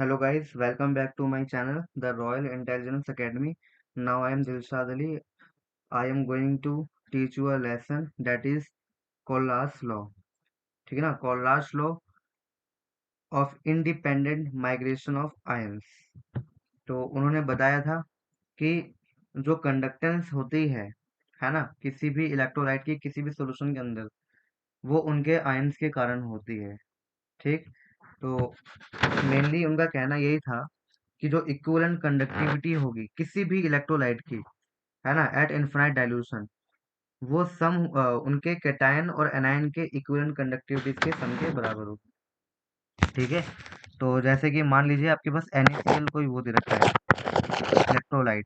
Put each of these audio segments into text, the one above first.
Hello guys, welcome back to my channel, the Royal Intelligence Academy. Now I am Dilshad Ali. I am going to teach you a lesson that is Collas Law. ठीक है ना, Collas Law of Independent Migration of Ions. तो उन्होंने बताया था कि जो conductance होती है ना, किसी भी इलेक्ट्रोलाइट की किसी भी सॉल्यूशन के अंदर, वो उनके आयंस के कारण होती है। ठीक, तो मेनली उनका कहना यही था कि जो इक्विवेलेंट कंडक्टिविटी होगी किसी भी इलेक्ट्रोलाइट की, है ना, एट इनफाइनाइट डाइल्यूशन, वो सम उनके कैटायन और एनायन के इक्विवेलेंट कंडक्टिविटीज के सम के बराबर होगी। ठीक है, तो जैसे कि मान लीजिए आपके पास NaCl कोई वो दे रखा है इलेक्ट्रोलाइट,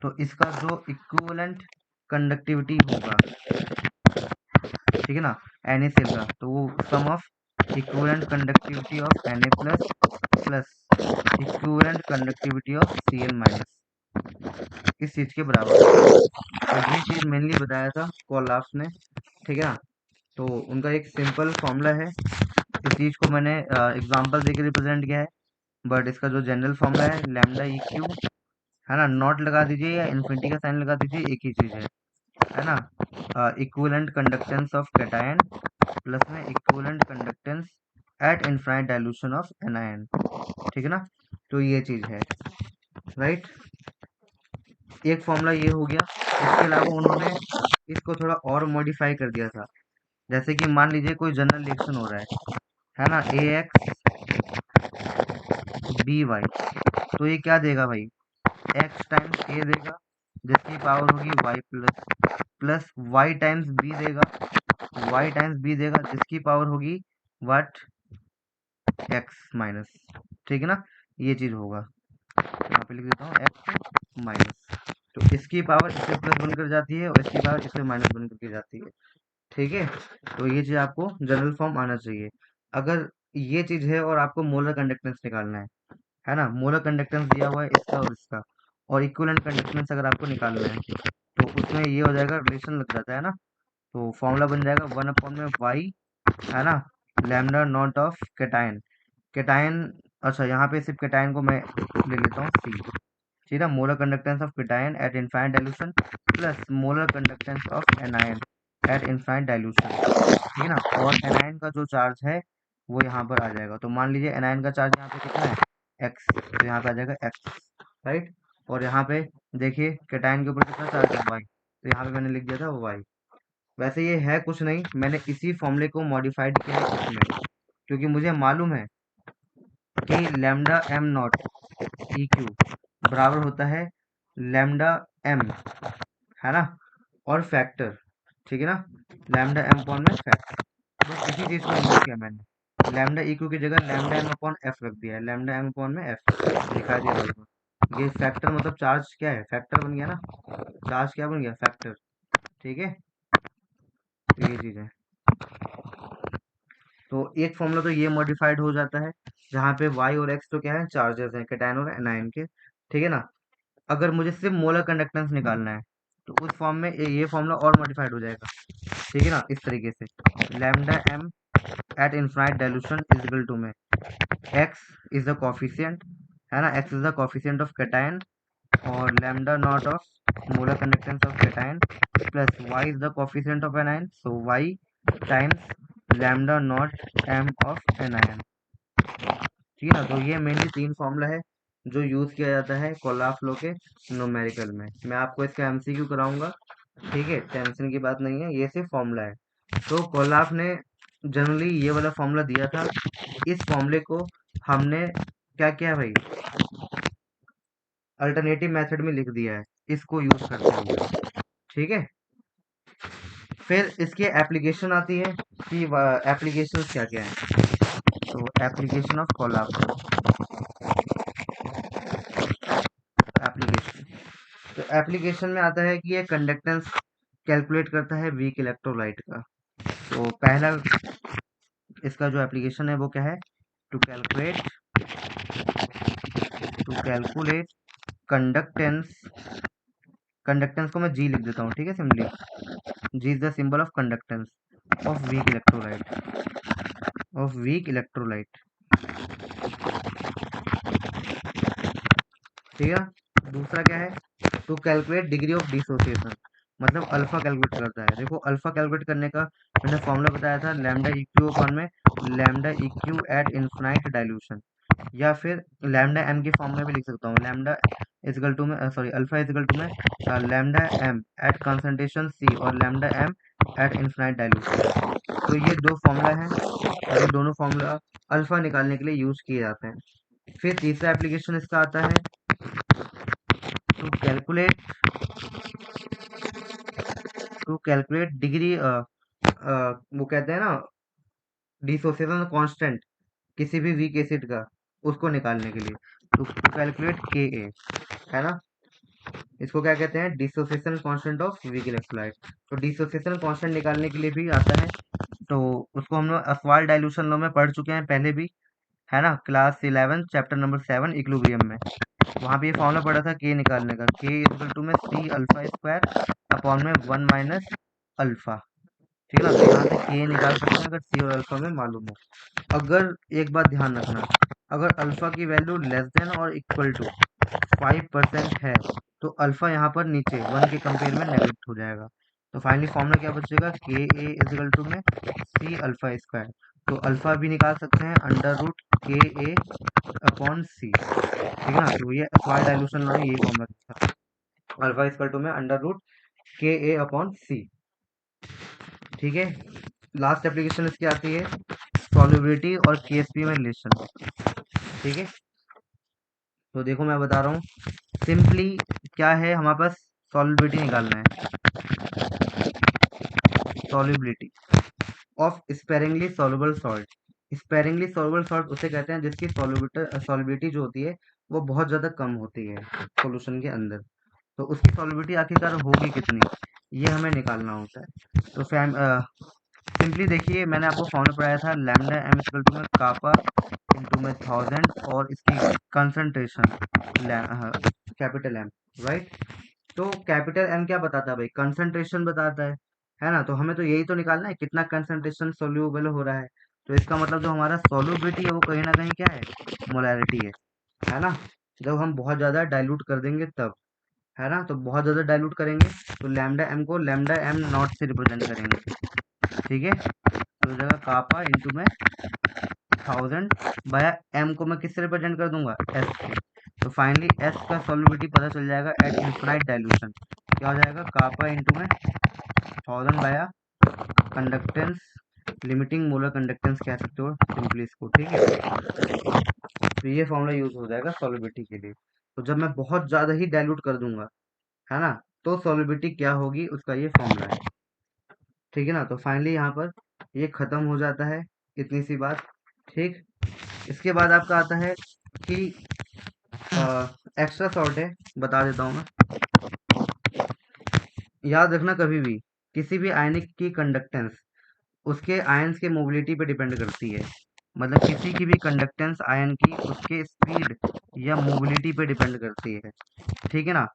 तो इसका जो इक्विवेलेंट कंडक्टिविटी होगा, ठीक है ना, NaCl का, तो वो sum of equivalent conductivity of Na plus plus equivalent conductivity of Cl minus इस चीज के बराबर है। तो ये चीज मेनली बताया था कोलाप्स ने। ठीक है ना, तो उनका एक सिंपल फॉर्मूला है, इस चीज को मैंने एग्जांपल देके रिप्रेजेंट किया है, बट इसका जो जनरल फॉर्मूला है लैम्डा ई क्यू, है ना, नॉट लगा दीजिए या इन्फिनिटी का साइन लगा दीजिए, एक ही चीज है ना, equivalent conductance of cation plus में equivalent conductance at infinite dilution of anion. ठीक है ना, तो ये चीज है, राइट। एक फॉर्मूला ये हो गया। इसके अलावा उन्होंने इसको थोड़ा और मॉडिफाई कर दिया था। जैसे कि मान लीजिए कोई जनरल रिएक्शन हो रहा है ना, AX BY, तो ये क्या देगा भाई, X टाइम्स A देगा जिसकी पावर होगी Y plus plus Y times B देगा, Y टाइम्स B देगा जिसकी पावर होगी व्हाट, X माइनस। ठीक है ना, ये चीज होगा, यहाँ पे लिख देता हूँ X माइनस। तो इसकी पावर इससे प्लस बनकर जाती है और इसकी पावर इससे माइनस बनकर के जाती है। ठीक है, तो ये चीज आपको जनरल फॉर्म आना चाहिए। अगर ये चीज है और आपको मोलर कंडक्टेंस निकालना है ना, मोलर कंडक्टेंस दिया हुआ है इसका और इसका, और इक्विवेलेंट कंडक्टेंस अगर आपको निकालना है, तो उसमें ये हो जाएगा, रिलेशन लग जाता है ना, तो फॉर्मूला बन जाएगा 1/y, है ना, lambda nought of cation. Cation, अच्छा यहाँ पे सिर्फ कैटायन को मैं ले लेता हूँ C। ठीक है, molar conductance of cation eight infinite dilution plus molar conductance of anion eight infinite dilution. ठीक है ना, और एनायन का जो चार्ज है वो यहाँ पर आ जाएगा। तो मान लीजिए एनायन का चार्ज यहाँ पे कितना है, x, तो यहाँ पे आ जाएगा x, राइट। और यहाँ पे देखिए कैटायन के ऊपर कितना चार्ज है, y, तो यहाँ पे मैंने लिख दिया था y। वैसे ये है कुछ नहीं, मैंने इसी फॉर्मूले को मॉडिफाइड किया है इसमें, क्योंकि मुझे मालूम है कि lambda am not E Q बराबर होता है लैम्डा एम, है ना, और फैक्टर। ठीक है ना, लैम्डा एम अपॉन में फैक्टर, बस इसी चीज को यूज किया मैंने। लैम्डा ई क्यू की जगह लैम्डा एम अपॉन एफ रख दिया है, लैम्डा एम अपॉन में एफ दिखा दिया होगा। ये फैक्टर मतलब चार्ज क्या है, फैक्टर बन गया ना, चार्ज क्या बन गया, फैक्टर। ठीक है, तो ये चीज है। तो एक फॉर्मूला तो ये मॉडिफाइड हो जाता है, जहाँ पे y और x तो क्या है, चार्जेस हैं कैटायन और एनायन के। ठीक है ना, अगर मुझे सिर्फ मोलर कंडक्टेंस निकालना है, तो उस फॉर्म में ये फॉर्मूला और मॉडिफाइड हो जाएगा। ठीक है ना, इस तरीके से lambda M at infinite dilution is equal to में x इज द कोफिशिएंट, है ना, x is the coefficient of cation, और lambda nought of molar conductance of cation plus y is the coefficient of anion, so y times lambda nought m of anion. ठीक है ना, तो ये mainly तीन formula है जो यूज किया जाता है कोलाफ लो के न्यूमेरिकल में। मैं आपको इसका MCQ कराऊंगा, ठीक है, टेंशन की बात नहीं है, ये सिर्फ फॉर्मूला है। तो कोलाफ ने जनरली ये वाला फॉर्मूला दिया था, इस फॉर्मूले को हमने क्या किया भाई, अल्टरनेटिव मेथड में लिख दिया है इसको यूज करते हुए। ठीक है, फिर इसकी एप्लीकेशन आती है कि एप्लीकेशन क्या क्या है। तो एप्लीकेशन ऑफ कोलाफ एप्लीकेशन, तो एप्लीकेशन में आता है कि ये कंडक्टेंस कैलकुलेट करता है वीक इलेक्ट्रोलाइट का। तो पहला इसका जो एप्लीकेशन है वो क्या है, टू कैलकुलेट कंडक्टेंस, कंडक्टेंस को मैं जी लिख देता हूँ, ठीक है, simply G is the symbol of conductance of weak electrolyte, of weak electrolyte. ठीक है ना। दूसरा क्या है, to calculate degree of dissociation, मतलब अल्फा कैलकुलेट करता है। देखो अल्फा कैलकुलेट करने का मैंने फॉर्मूला बताया था, लैम्डा इक्यू अपॉन में लैम्डा इक्यू एट इन्फिनाइट डाइल्यूशन, या फिर लैम्डा एम की फॉर्म में भी लिख सकता हूँ, लैम्डा इजकल टू में सॉरी अल्फा इजकल टू में lambda M at concentration C और lambda M at infinite dilution. तो ये दो फॉर्मूला है और ये दोनों फॉर्मूला अल्फा निकालने के लिए यूज किए जाते हैं। फिर तीसरा एप्लीकेशन इसका आता है टू कैलकुलेट डिग्री वो कहते हैं ना डिसोसिएशन कांस्टेंट किसी भी वीक एसिड का, उसको निकालने के लिए, तो टू कैलकुलेट के ए, है ना। इसको क्या कहते हैं, dissociation constant of weak electrolyte. तो डिसोसिएशन कांस्टेंट निकालने के लिए भी आता है, तो उसको हम लोग अस्वाल डाइल्यूशन लॉ में पढ़ चुके हैं पहले भी, है ना, क्लास 11 चैप्टर नंबर 7 इक्विलिब्रियम में। वहां पे ये फॉर्मूला पड़ा था के निकालने का, के इक्वल टू में सी अल्फा स्क्वायर अपॉन में 1 माइनस अल्फा। ठीक है ना, तो यहाँ से के निकाल सकते हैं अगर सी और अल्फा में मालूम हो। अगर एक बात ध्यान रखना, अगर अल्फा की वैल्यू लेस देन और इक्वल टू 5% है, तो अल्फा यहाँ पर नीचे 1 के कंपेयर में नेगलेक्ट हो जाएगा। तो फाइनली फॉर्मूला क्या बचेगा, के ए इजिकल टू में सी अल्फा स्क्वायर। तो अल्फा भी निकाल सकते हैं अंडर रूट के ए अपॉन सी। ठीक है ना, तो ये अक्वायर डाइल्यूशन लॉ यही फॉर्मूला था, अल्फा इक्वल टू में अंडर रूट के ए अपॉन सी। ठीक है, लास्ट एप्लीकेशन इसकी आती है सॉल्युबिलिटी और केएसपी में रिलेशन। ठीक है, तो देखो मैं बता रहा हूँ सिंपली क्या है हमारे पास, सॉल्युबिलिटी निकालना है, solubility of sparingly soluble salt. Sparingly soluble salt उसे कहते हैं जिसकी सॉल्युबिलिटी जो होती है वो बहुत ज़्यादा कम होती है सॉल्यूशन के अंदर। तो उसकी सॉल्युबिलिटी आखिरकार होगी कितनी, ये हमें निकालना होता है। तो सिंपली देखिए मैंने आपको फॉर्मूला पढ़ाया था, लैम्डा एम इक्वल टू में कापा इंटू में 1000 और इसकी कंसंट्रेशन कैपिटल एम, राइट। तो कैपिटल एम क्या बताता है भाई, कंसंट्रेशन बताता है ना। तो हमें तो यही तो निकालना है कितना कंसंट्रेशन सोल्यूबल हो रहा है। तो इसका मतलब जो हमारा सोल्यूबिलिटी है वो कहीं ना कहीं क्या है, मोलैरिटी है ना। जब हम बहुत ज़्यादा डाइल्यूट कर देंगे तब, है ना, तो बहुत ज़्यादा डाइल्यूट करेंगे तो लैम्डा एम को लैम्डा एम नॉट से रिप्रेजेंट करेंगे। ठीक है, तो जगह कापा इंटू में 1000 बाया एम को मैं किससे रिप्रेजेंट कर दूंगा, एस से। तो फाइनली एस का सॉल्युबिलिटी पता चल जाएगा एट इन्फिनाइट डाइल्यूशन, क्या हो जाएगा, कापा इंटू में 1000 बाया कंडक्टेंस, लिमिटिंग मोलर कंडक्टेंस कह सकते हो सिंपली इसको। ठीक है, तो ये फॉर्मूला यूज हो जाएगा सॉल्युबिलिटी के लिए। तो जब मैं बहुत ज़्यादा ही डाइल्यूट कर दूंगा, है ना, तो सॉल्युबिलिटी क्या होगी उसका ये फॉर्मूला है। ठीक है ना, तो फाइनली यहाँ पर ये खत्म हो जाता है, इतनी सी बात। ठीक, इसके बाद आपका आता है कि एक्स्ट्रा सॉर्ट है, बता देता हूँ मैं। याद रखना कभी भी किसी भी आयनिक की कंडक्टेंस उसके आयन्स के मोबिलिटी पे डिपेंड करती है। मतलब किसी की भी कंडक्टेंस आयन की उसके स्पीड या मोबिलिटी पे डिपेंड करती है। ठीक है ना।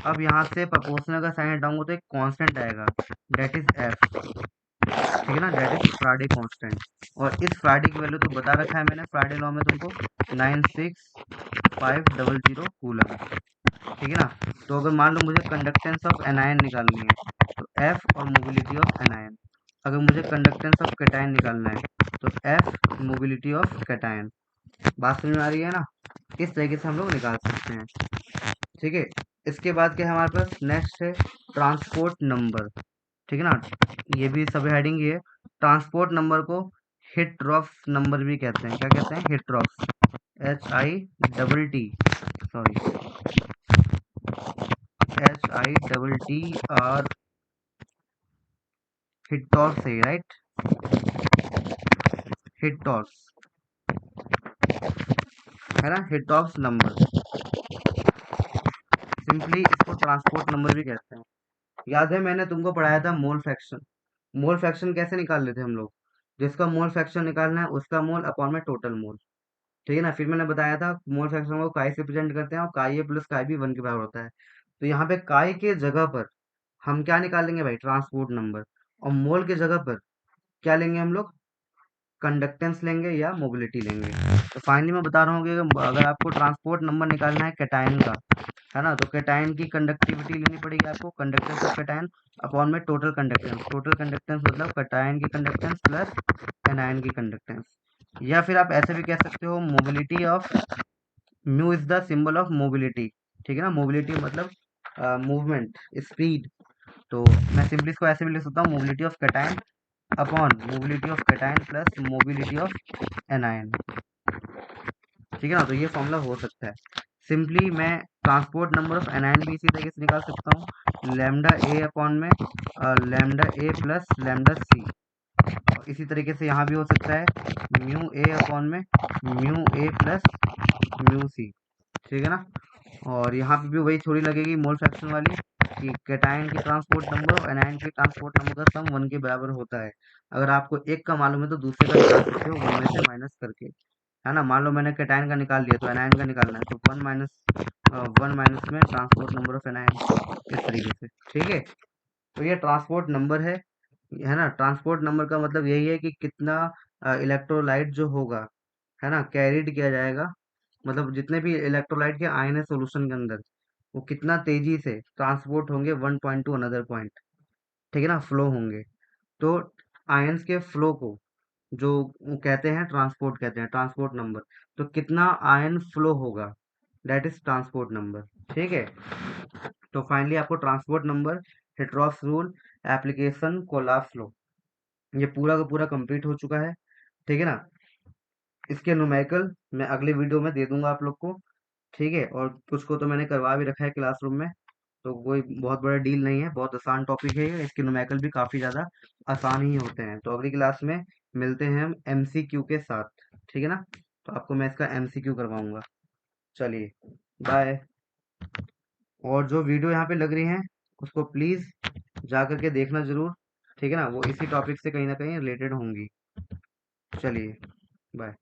अब यहाँ से प्रोपोर्शनल का साइन हटाऊंगा तो एक कांस्टेंट आएगा, डेट इज एफ। ठीक है ना, डेट इज फ्राडे कांस्टेंट। और इस फ्राडे की वैल्यू तो बता रखा है मैंने फ्राडे लॉ में तुमको, 96500 कूलम। ठीक है ना। तो अगर मान लो मुझे कंडक्टेंस ऑफ एनायन निकालनी है, तो एफ और मोबिलिटी ऑफ एनायन। अगर मुझे कंडक्टेंस ऑफ कैटायन निकालना है, तो एफ मोबिलिटी ऑफ कैटायन। बात समझ में आ रही है ना, इस तरीके से हम लोग निकाल सकते हैं। ठीक है, इसके बाद क्या है हमारे पास, नेक्स्ट है ट्रांसपोर्ट नंबर। ठीक है ना, ये भी सब हेडिंग ही है। ट्रांसपोर्ट नंबर को हिट्रॉक्स नंबर भी कहते हैं, क्या कहते हैं, हिट्रॉक्स, HI सॉरी HITTR, हिट्टॉर्स है राइट, हिट्टॉर्स, है ना, हिट्टॉर्स नंबर। सिंपली इसको ट्रांसपोर्ट नंबर भी कहते हैं। याद है मैंने तुमको पढ़ाया था मोल फ्रैक्शन। मोल फ्रैक्शन कैसे निकाल लेते हैं हम लोग, जिसका मोल फ्रैक्शन निकालना है उसका मोल अपॉन में टोटल मोल। ठीक है ना, फिर मैंने बताया था मोल फ्रैक्शन को काई से प्रेजेंट करते हैं और काई ए प्लस काई बी 1 के बराबर होता है। तो यहाँ पे काई के जगह पर हम क्या निकालेंगे भाई, ट्रांसपोर्ट नंबर। और मोल के जगह पर क्या लेंगे हम लोग, कंडक्टेंस लेंगे या मोबिलिटी लेंगे। तो फाइनली मैं बता रहा हूँ कि अगर आपको ट्रांसपोर्ट नंबर निकालना है कैटायन का, है ना, तो कैटायन की कंडक्टिविटी लेनी पड़ेगी आपको, कंडक्टेंस ऑफ कैटायन अपॉन में टोटल कंडक्टेंस। टोटल कंडक्टेंस मतलब कैटायन की कंडक्टेंस प्लस एनायन की कंडक्टेंस। या फिर आप ऐसे भी कह सकते हो mobility of mu is the symbol of mobility. ठीक है ना, मोबिलिटी मतलब मूवमेंट, स्पीड। तो मैं सिंपली इसको ऐसे भी लिख सकता हूँ, mobility of cation upon mobility of cation plus mobility of anion. ठीक है ना, तो ये फॉर्मूला हो सकता है। सिंपली मैं ट्रांसपोर्ट नंबर ऑफ एनायन भी इसी तरीके से निकाल सकता हूँ, लैम्डा ए अपॉन में लैम्डा ए प्लस लैम्डा सी। इसी तरीके से यहाँ भी हो सकता है म्यू ए अपॉन में mu A plus mu C. ठीक है ना, और यहाँ पे भी वही थोड़ी लगेगी मोल फ्रैक्शन वाली, कि कैटायन की ट्रांसपोर्ट नंबर और एनायन की ट्रांसपोर्ट नंबर का सम 1 के बराबर होता है। अगर आपको एक का मालूम है तो दूसरे का निकाल सकते हो 1 में से माइनस करके, है ना। मान लो मैंने कैटायन का निकाल लिया तो एनायन का निकालना है, तो 1 माइनस में ट्रांसपोर्ट नंबर ऑफ एनायन, इस तरीके से। ठीक है, तो ये ट्रांसपोर्ट नंबर है ना। ट्रांसपोर्ट नंबर का मतलब यही है कि कितना इलेक्ट्रोलाइट जो होगा, है ना, कैरिड किया जाएगा, मतलब जितने भी इलेक्ट्रोलाइट के आयन है सॉल्यूशन के अंदर, वो कितना तेजी से ट्रांसपोर्ट होंगे one point two another point. ठीक है ना, फ्लो होंगे। तो आयंस के फ्लो को जो वो कहते हैं ट्रांसपोर्ट, कहते हैं ट्रांसपोर्ट नंबर। तो कितना आयन फ्लो होगा, दैट इज ट्रांसपोर्ट नंबर। ठीक है, तो फाइनली आपको transport number, Hittorf's rule, application, Kohlrausch law, ये पूरा का पूरा कंप्लीट हो चुका है। ठीक है ना, इसके न्यूमेरिकल मैं अगले वीडियो में दे दूंगा आप लोग को। ठीक है, और कुछ को तो मैंने करवा भी रखा है क्लासरूम में, तो कोई बहुत बड़ा डील नहीं है, बहुत आसान टॉपिक है ये। इसके न्यूमेरिकल भी काफ़ी ज़्यादा आसान ही होते हैं। तो अगली क्लास में मिलते हैं हम एमसीक्यू के साथ। ठीक है ना, तो आपको मैं इसका एमसीक्यू करवाऊंगा। चलिए, बाय। और जो वीडियो यहाँ पे लग रही हैं उसको प्लीज़ जा करके देखना ज़रूर। ठीक है ना, वो इसी टॉपिक से कहीं ना कहीं रिलेटेड होंगी। चलिए, बाय।